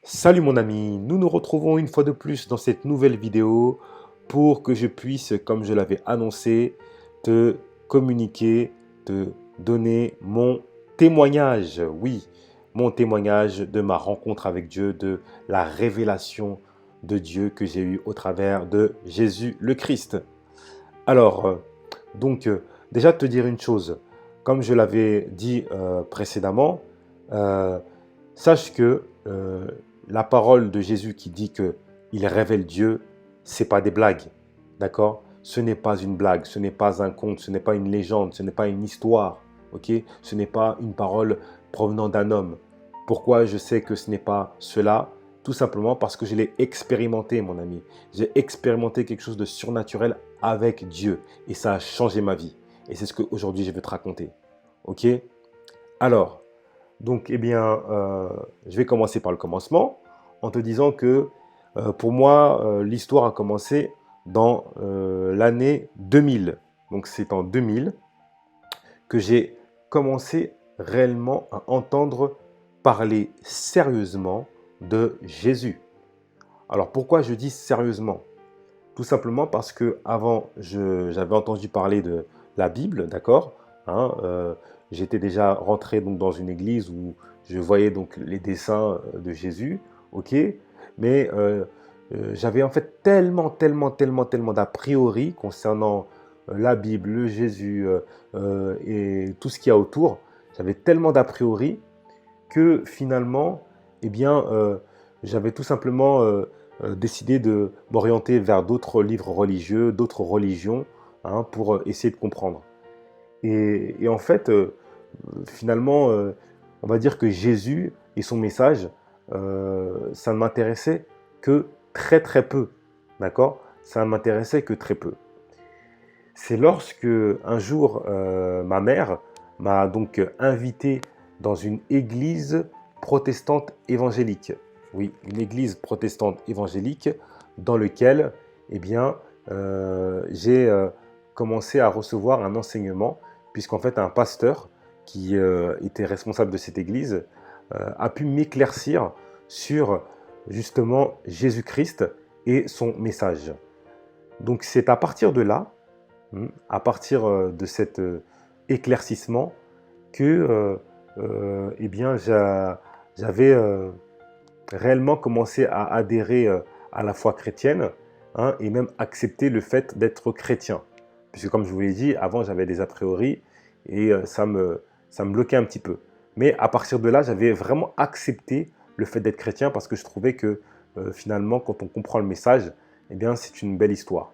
Salut mon ami, nous nous retrouvons une fois de plus dans cette nouvelle vidéo pour que je puisse, comme je l'avais annoncé, te communiquer, te donner mon témoignage. Oui, mon témoignage de ma rencontre avec Dieu, de la révélation de Dieu que j'ai eue au travers de Jésus le Christ. Alors, déjà te dire une chose, comme je l'avais dit précédemment, euh, sache que la parole de Jésus qui dit que il révèle Dieu, c'est pas des blagues, d'accord? Ce n'est pas une blague, ce n'est pas un conte, ce n'est pas une légende, ce n'est pas une histoire, ok? Ce n'est pas une parole provenant d'un homme. Pourquoi je sais que ce n'est pas cela? Tout simplement parce que je l'ai expérimenté, mon ami. J'ai expérimenté quelque chose de surnaturel avec Dieu et ça a changé ma vie. Et c'est ce qu'aujourd'hui je vais te raconter, ok? Alors, je vais commencer par le commencement en te disant que pour moi, l'histoire a commencé dans l'année 2000. Donc, c'est en 2000 que j'ai commencé réellement à entendre parler sérieusement de Jésus. Alors, pourquoi je dis sérieusement? Tout simplement parce que avant, j'avais entendu parler de la Bible, d'accord, hein, j'étais déjà rentré donc dans une église où je voyais donc les dessins de Jésus, ok, mais j'avais en fait tellement d'a priori concernant la Bible, le Jésus et tout ce qu'il y a autour. J'avais tellement d'a priori que finalement, eh bien, j'avais tout simplement décidé de m'orienter vers d'autres livres religieux, d'autres religions, hein, pour essayer de comprendre. Et en fait, finalement, on va dire que Jésus et son message, ça ne m'intéressait que très peu, d'accord? Ça ne m'intéressait que très peu. C'est lorsque un jour, ma mère m'a donc invité dans une église protestante évangélique. Oui, une église protestante évangélique dans laquelle eh bien, j'ai commencé à recevoir un enseignement, puisqu'en fait un pasteur qui était responsable de cette église a pu m'éclaircir sur justement Jésus-Christ et son message. Donc c'est à partir de là, à partir de cet éclaircissement que eh bien, j'avais réellement commencé à adhérer à la foi chrétienne, hein, et même accepter le fait d'être chrétien. Puisque comme je vous l'ai dit, avant j'avais des a priori et ça me bloquait un petit peu. Mais à partir de là, j'avais vraiment accepté le fait d'être chrétien parce que je trouvais que finalement, quand on comprend le message, eh bien, c'est une belle histoire.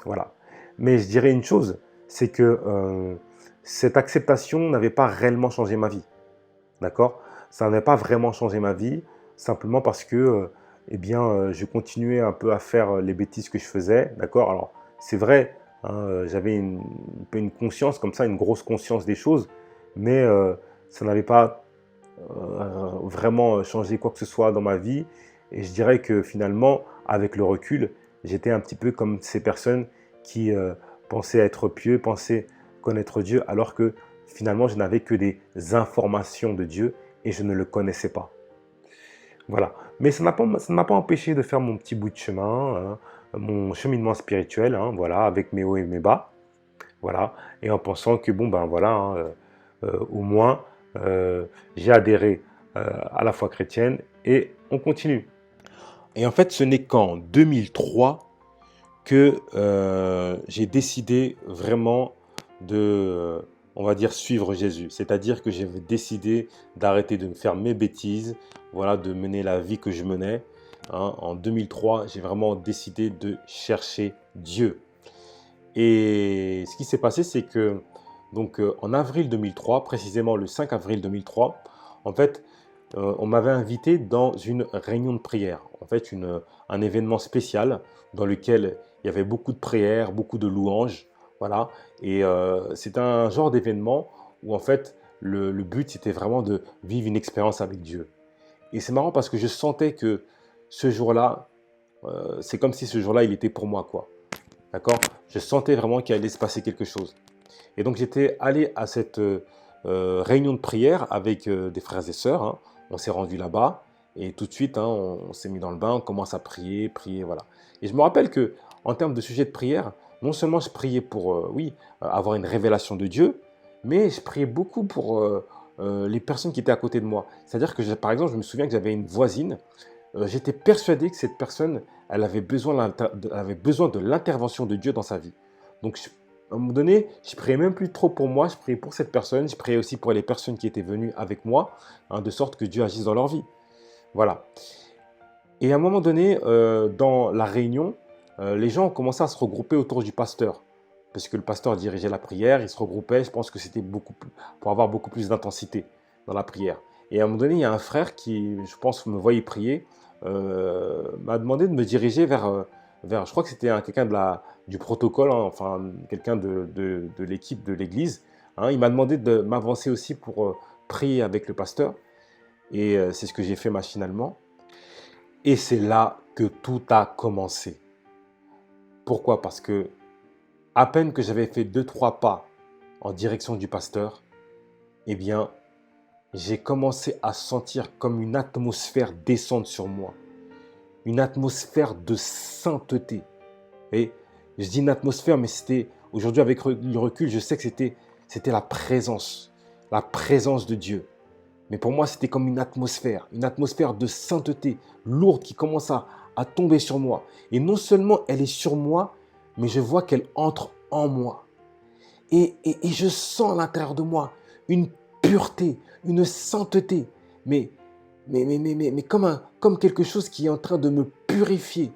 Voilà. Mais je dirais une chose, c'est que cette acceptation n'avait pas réellement changé ma vie. D'accord? Ça n'avait pas vraiment changé ma vie, simplement parce que eh bien, je continuais un peu à faire les bêtises que je faisais. D'accord? Alors, c'est vrai, hein, j'avais un peu une conscience comme ça, une grosse conscience des choses, mais ça n'avait pas vraiment changé quoi que ce soit dans ma vie. Et je dirais que finalement, avec le recul, j'étais un petit peu comme ces personnes qui pensaient être pieux, pensaient connaître Dieu, alors que finalement, je n'avais que des informations de Dieu et je ne le connaissais pas. Voilà. Mais ça ne m'a pas empêché de faire mon petit bout de chemin, hein, mon cheminement spirituel, hein, voilà, avec mes hauts et mes bas. Voilà. Et en pensant que, bon, ben voilà, hein, au moins, j'ai adhéré à la foi chrétienne et on continue. Et en fait, ce n'est qu'en 2003 que j'ai décidé vraiment de, on va dire, suivre Jésus. C'est-à-dire que j'ai décidé d'arrêter de me faire mes bêtises, voilà, de mener la vie que je menais. Hein. En 2003, j'ai vraiment décidé de chercher Dieu. Et ce qui s'est passé, c'est que donc en avril 2003, précisément le 5 avril 2003, en fait, on m'avait invité dans une réunion de prière. En fait, un événement spécial dans lequel il y avait beaucoup de prières, beaucoup de louanges, voilà. Et c'est un genre d'événement où en fait le but c'était vraiment de vivre une expérience avec Dieu. Et c'est marrant parce que je sentais que ce jour-là, c'est comme si ce jour-là il était pour moi, quoi. D'accord? Je sentais vraiment qu'il allait se passer quelque chose. Et donc j'étais allé à cette réunion de prière avec des frères et sœurs, hein. On s'est rendu là-bas Et tout de suite, hein, on s'est mis dans le bain, on commence à prier, prier, voilà. Et je me rappelle que en termes de sujet de prière, non seulement je priais pour, oui, avoir une révélation de Dieu, mais je priais beaucoup pour les personnes qui étaient à côté de moi. C'est-à-dire que, par exemple, je me souviens que j'avais une voisine, j'étais persuadé que cette personne, elle avait besoin de l'intervention de Dieu dans sa vie. Donc, à un moment donné, je priais même plus trop pour moi, je priais pour cette personne, je priais aussi pour les personnes qui étaient venues avec moi, hein, de sorte que Dieu agisse dans leur vie. Voilà. Et à un moment donné, dans la réunion, les gens ont commencé à se regrouper autour du pasteur. Parce que le pasteur dirigeait la prière, ils se regroupaient, je pense que c'était pour avoir beaucoup plus d'intensité dans la prière. Et à un moment donné, il y a un frère qui, je pense, me voyait prier, m'a demandé de me diriger vers je crois que c'était quelqu'un du protocole, hein, enfin quelqu'un de l'équipe de l'église, hein. Il m'a demandé de m'avancer aussi pour prier avec le pasteur. Et c'est ce que j'ai fait machinalement. Et c'est là que tout a commencé. Pourquoi? Parce que à peine que j'avais fait 2, 3 pas en direction du pasteur, eh bien, j'ai commencé à sentir comme une atmosphère descendre sur moi. Une atmosphère de sainteté. Et je dis une atmosphère, mais c'était, aujourd'hui avec le recul, je sais que c'était la présence de Dieu. Mais pour moi, c'était comme une atmosphère de sainteté lourde qui commence à tomber sur moi. Et non seulement elle est sur moi, mais je vois qu'elle entre en moi. Et je sens à l'intérieur de moi une pureté, une sainteté, mais comme quelque chose qui est en train de me purifier.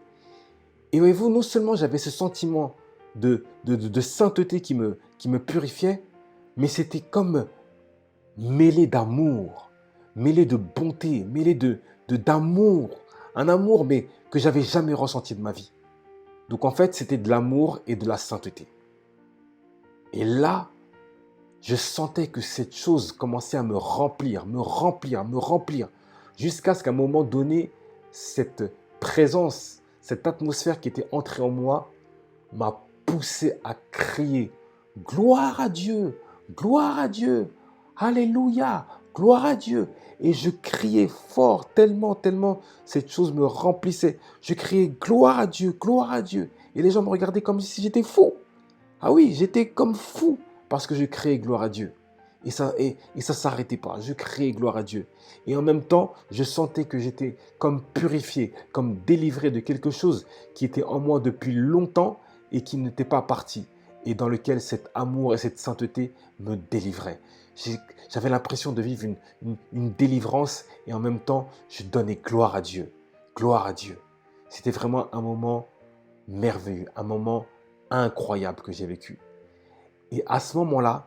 Et voyez-vous, non seulement j'avais ce sentiment de sainteté qui me purifiait, mais c'était comme mêlé d'amour, mêlé de bonté, mêlé d'amour. Un amour, mais que j'avais jamais ressenti de ma vie. Donc en fait, c'était de l'amour et de la sainteté. Et là, je sentais que cette chose commençait à me remplir, jusqu'à ce qu'à un moment donné, cette présence, cette atmosphère qui était entrée en moi, m'a poussé à crier « Gloire à Dieu, Alléluia, gloire à Dieu !» Et je criais fort, tellement cette chose me remplissait. Je criais « Gloire à Dieu, gloire à Dieu !» Et les gens me regardaient comme si j'étais fou. Ah oui, j'étais comme fou parce que je criais gloire à Dieu. Et ça s'arrêtait pas. Je criais gloire à Dieu. Et en même temps, je sentais que j'étais comme purifié, comme délivré de quelque chose qui était en moi depuis longtemps et qui n'était pas parti. Et dans lequel cet amour et cette sainteté me délivraient. J'avais l'impression de vivre une délivrance et en même temps, je donnais gloire à Dieu. Gloire à Dieu. C'était vraiment un moment merveilleux, un moment incroyable que j'ai vécu. Et à ce moment-là,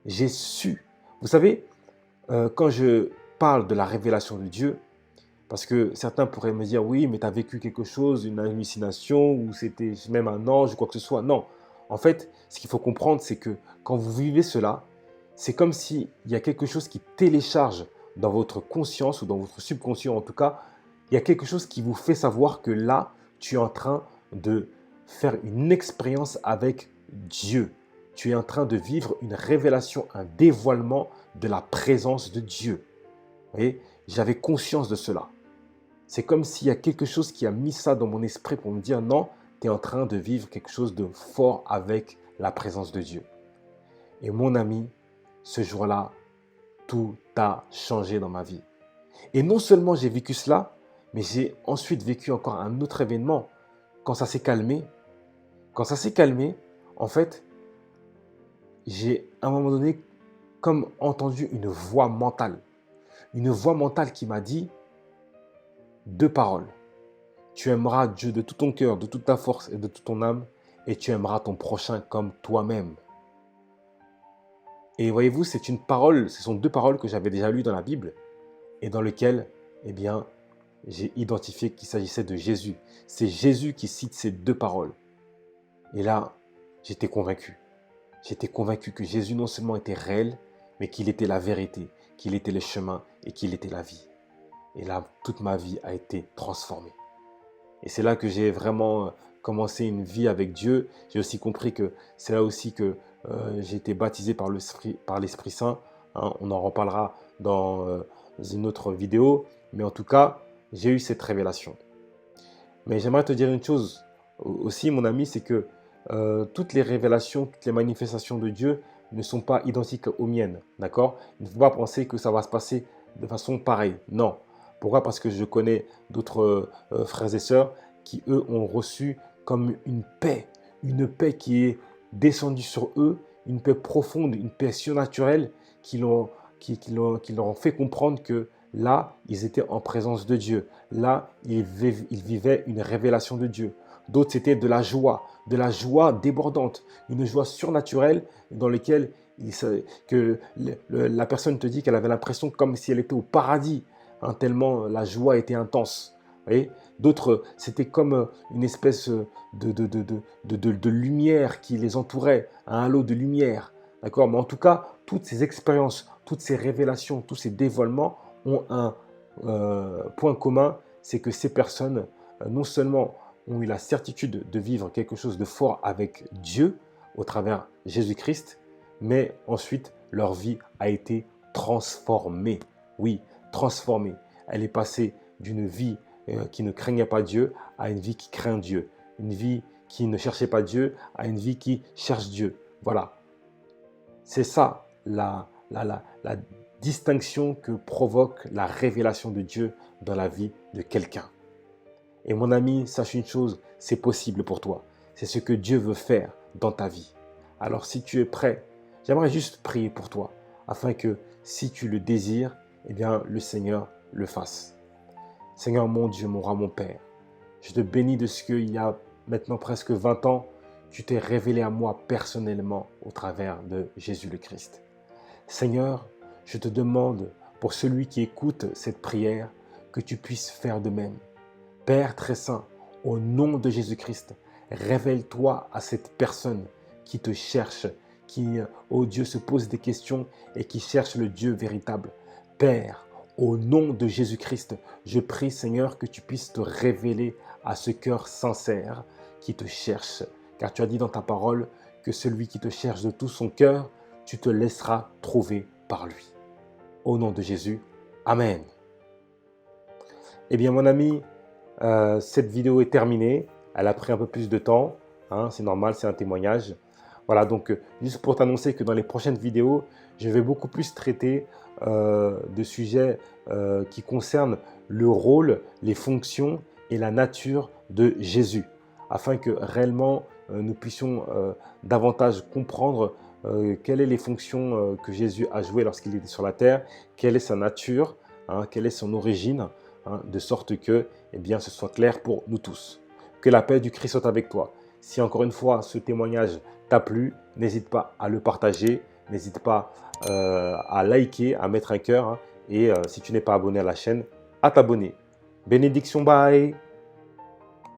j'ai su. Vous savez, quand je parle de la révélation de Dieu, parce que certains pourraient me dire, oui, mais tu as vécu quelque chose, une hallucination, ou c'était même un ange, ou quoi que ce soit. Non. En fait, ce qu'il faut comprendre, c'est que quand vous vivez cela, c'est comme s'il y a quelque chose qui télécharge dans votre conscience, ou dans votre subconscient en tout cas, il y a quelque chose qui vous fait savoir que là, tu es en train de faire une expérience avec Dieu. Tu es en train de vivre une révélation, un dévoilement de la présence de Dieu. Vous voyez, j'avais conscience de cela. C'est comme s'il y a quelque chose qui a mis ça dans mon esprit pour me dire non, tu es en train de vivre quelque chose de fort avec la présence de Dieu. Et mon ami, ce jour-là, tout a changé dans ma vie. Et non seulement j'ai vécu cela, mais j'ai ensuite vécu encore un autre événement. Quand ça s'est calmé, en fait, j'ai à un moment donné comme entendu une voix mentale qui m'a dit 2 paroles. Tu aimeras Dieu de tout ton cœur, de toute ta force et de toute ton âme, et tu aimeras ton prochain comme toi-même. Et voyez-vous, ce sont 2 paroles que j'avais déjà lues dans la Bible et dans lesquelles, eh bien, j'ai identifié qu'il s'agissait de Jésus. C'est Jésus qui cite ces 2 paroles. Et là, j'étais convaincu. J'étais convaincu que Jésus non seulement était réel, mais qu'il était la vérité, qu'il était le chemin et qu'il était la vie. Et là, toute ma vie a été transformée. Et c'est là que j'ai vraiment commencé une vie avec Dieu. J'ai aussi compris que c'est là aussi que j'ai été baptisé par l'Esprit Saint. Hein, on en reparlera une autre vidéo. Mais en tout cas, j'ai eu cette révélation. Mais j'aimerais te dire une chose aussi, mon ami, c'est que toutes les révélations, toutes les manifestations de Dieu ne sont pas identiques aux miennes, d'accord? Il ne faut pas penser que ça va se passer de façon pareille. Non. Pourquoi? Parce que je connais d'autres frères et sœurs qui, eux, ont reçu comme une paix qui est descendue sur eux, une paix profonde, une paix surnaturelle qui leur ont fait comprendre que là, ils étaient en présence de Dieu. Là, ils vivaient une révélation de Dieu. D'autres, c'était de la joie débordante, une joie surnaturelle dans laquelle la personne te dit qu'elle avait l'impression comme si elle était au paradis, hein, tellement la joie était intense. Vous voyez? D'autres, c'était comme une espèce de lumière qui les entourait, un halo de lumière. D'accord? Mais en tout cas, toutes ces expériences, toutes ces révélations, tous ces dévoilements ont un point commun, c'est que ces personnes, non seulement ont eu la certitude de vivre quelque chose de fort avec Dieu au travers Jésus-Christ, mais ensuite leur vie a été transformée. Oui, transformée. Elle est passée d'une vie qui ne craignait pas Dieu à une vie qui craint Dieu. Une vie qui ne cherchait pas Dieu à une vie qui cherche Dieu. Voilà. C'est ça la distinction que provoque la révélation de Dieu dans la vie de quelqu'un. Et mon ami, sache une chose, c'est possible pour toi. C'est ce que Dieu veut faire dans ta vie. Alors si tu es prêt, j'aimerais juste prier pour toi, afin que si tu le désires, eh bien le Seigneur le fasse. Seigneur mon Dieu, mon roi, mon Père, je te bénis de ce qu'il y a maintenant presque 20 ans, tu t'es révélé à moi personnellement au travers de Jésus le Christ. Seigneur, je te demande pour celui qui écoute cette prière que tu puisses faire de même. Père très saint, au nom de Jésus-Christ, révèle-toi à cette personne qui te cherche, qui, oh Dieu, se pose des questions et qui cherche le Dieu véritable. Père, au nom de Jésus-Christ, je prie Seigneur que tu puisses te révéler à ce cœur sincère qui te cherche. Car tu as dit dans ta parole que celui qui te cherche de tout son cœur, tu te laisseras trouver par lui. Au nom de Jésus, Amen. Eh bien mon ami, cette vidéo est terminée. Elle a pris un peu plus de temps. Hein, c'est normal, c'est un témoignage. Voilà, donc juste pour t'annoncer que dans les prochaines vidéos, je vais beaucoup plus traiter de sujets qui concernent le rôle, les fonctions et la nature de Jésus, afin que réellement nous puissions davantage comprendre quelles sont les fonctions que Jésus a jouées lorsqu'il était sur la terre, quelle est sa nature, hein, quelle est son origine, hein, de sorte que eh bien, ce soit clair pour nous tous. Que la paix du Christ soit avec toi. Si encore une fois ce témoignage t'a plu, n'hésite pas à le partager, n'hésite pas à liker, à mettre un cœur, hein, et si tu n'es pas abonné à la chaîne, à t'abonner. Bénédiction, bye!